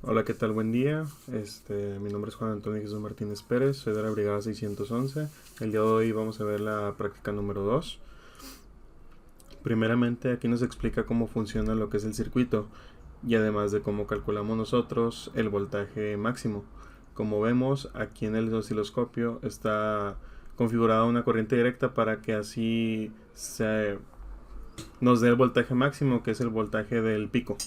Hola, ¿qué tal? Buen día. Mi nombre es Juan Antonio Jesús Martínez Pérez, soy de la Brigada 611. El día de hoy vamos a ver la práctica número 2. Primeramente, aquí nos explica cómo funciona lo que es el circuito y además de cómo calculamos nosotros el voltaje máximo. Como vemos, aquí en el osciloscopio está configurada una corriente directa para que así nos dé el voltaje máximo, que es el voltaje del pico.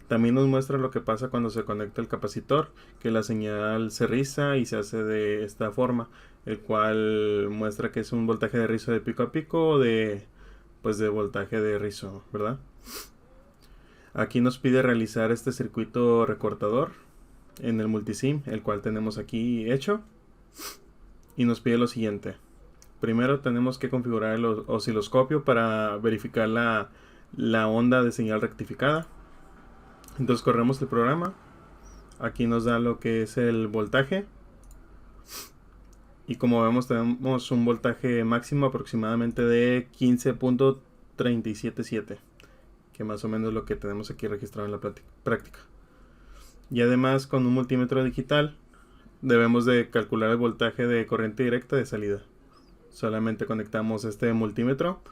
También nos muestra lo que pasa cuando se conecta el capacitor, que la señal se riza y se hace de esta forma, el cual muestra que es un voltaje de rizo de pico a pico o de voltaje de rizo, ¿verdad? Aquí nos pide realizar este circuito recortador en el multisim, el cual tenemos aquí hecho, y nos pide lo siguiente. Primero tenemos que configurar el osciloscopio para verificar la onda de señal rectificada. Entonces corremos el programa. Aquí nos da lo que es el voltaje. Y como vemos tenemos un voltaje máximo aproximadamente de 15.377, que más o menos es lo que tenemos aquí registrado en la práctica. Y además con un multímetro digital debemos de calcular el voltaje de corriente directa de salida. Solamente conectamos este multímetro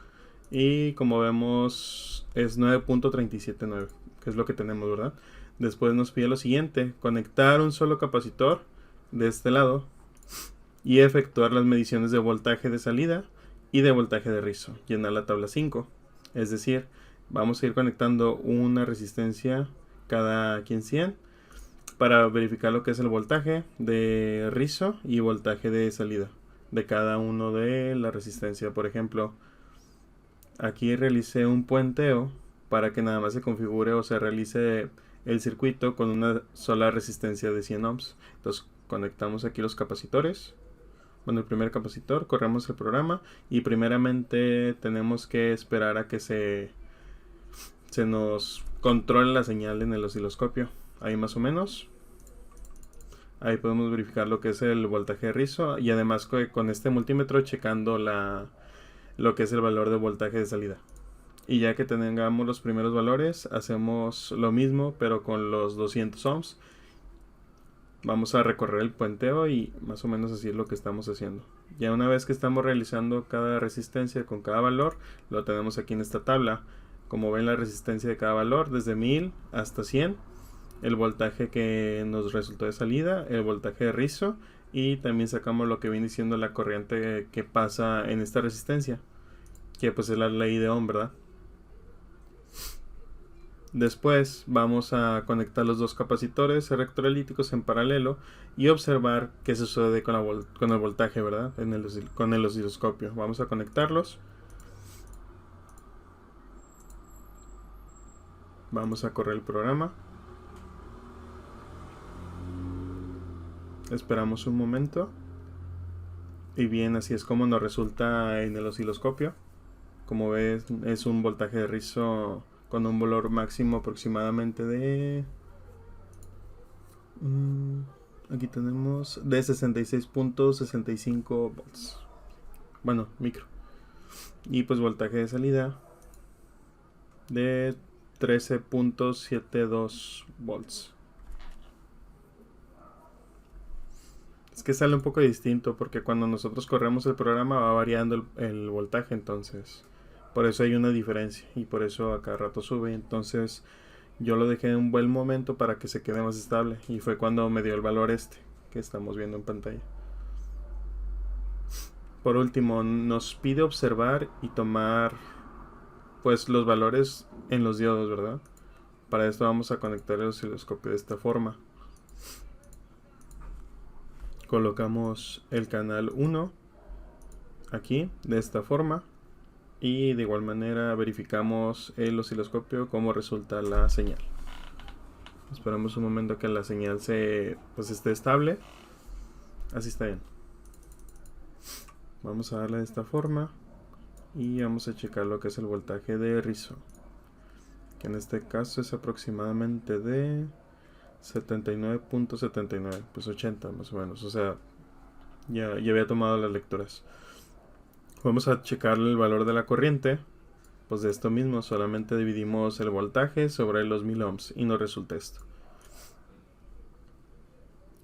y como vemos es 9.379, que es lo que tenemos, ¿verdad? Después nos pide lo siguiente: conectar un solo capacitor de este lado y efectuar las mediciones de voltaje de salida y de voltaje de rizo, llenar la tabla 5. Es decir, vamos a ir conectando una resistencia cada 100 para verificar lo que es el voltaje de rizo y voltaje de salida de cada uno de la resistencia. Por ejemplo, aquí realicé un puenteo para que nada más se configure o se realice el circuito con una sola resistencia de 100 ohms. Entonces conectamos aquí los capacitores. Bueno, el primer capacitor, corremos el programa y primeramente tenemos que esperar a que se nos controle la señal en el osciloscopio. Ahí más o menos. Ahí podemos verificar lo que es el voltaje de rizo y además con este multímetro checando lo que es el valor de voltaje de salida. Y ya que tengamos los primeros valores, hacemos lo mismo pero con los 200 ohms. Vamos a recorrer el puenteo y más o menos así es lo que estamos haciendo. Ya una vez que estamos realizando cada resistencia con cada valor, lo tenemos aquí en esta tabla. Como ven, la resistencia de cada valor desde 1000 hasta 100, el voltaje que nos resultó de salida, el voltaje de rizo y también sacamos lo que viene siendo la corriente que pasa en esta resistencia, que pues es la ley de Ohm, ¿verdad? Después vamos a conectar los dos capacitores electrolíticos en paralelo y observar qué sucede con el voltaje, ¿verdad? Con el osciloscopio. Vamos a conectarlos. Vamos a correr el programa. Esperamos un momento. Y bien, así es como nos resulta en el osciloscopio. Como ves, es un voltaje de rizo con un valor máximo aproximadamente de... aquí tenemos de 66.65 volts. Bueno, micro. Y pues voltaje de salida de 13.72 volts. Es que sale un poco distinto porque cuando nosotros corremos el programa va variando el voltaje, entonces por eso hay una diferencia y por eso a cada rato sube. Entonces yo lo dejé en un buen momento para que se quede más estable y fue cuando me dio el valor que estamos viendo en pantalla. Por último, nos pide observar y tomar pues los valores en los diodos, ¿verdad? Para esto vamos a conectar el osciloscopio de esta forma. Colocamos el canal 1 aquí de esta forma y de igual manera verificamos el osciloscopio cómo resulta la señal. Esperamos un momento que la señal esté estable. Así está bien. Vamos a darle de esta forma y vamos a checar lo que es el voltaje de rizo, que en este caso es aproximadamente de 79.79, pues 80 más o menos. O sea, ya había tomado las lecturas. Vamos a checar el valor de la corriente. Pues de esto mismo, solamente dividimos el voltaje sobre los 1000 ohms y nos resulta esto.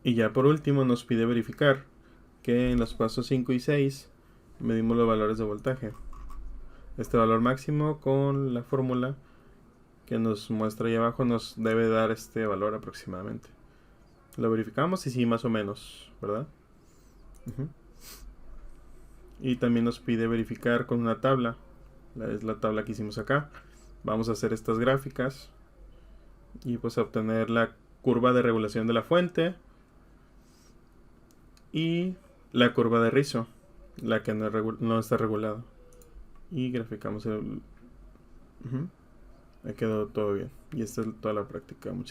Y ya por último nos pide verificar que en los pasos 5 y 6 medimos los valores de voltaje. Este valor máximo con la fórmula que nos muestra ahí abajo nos debe dar este valor aproximadamente. Lo verificamos y sí, más o menos, ¿verdad? Y también nos pide verificar con una tabla. Es la tabla que hicimos acá. Vamos a hacer estas gráficas y pues obtener la curva de regulación de la fuente y la curva de rizo, la que no está regulada. Y graficamos el... Ahí quedó todo bien. Y esta es toda la práctica. Muchas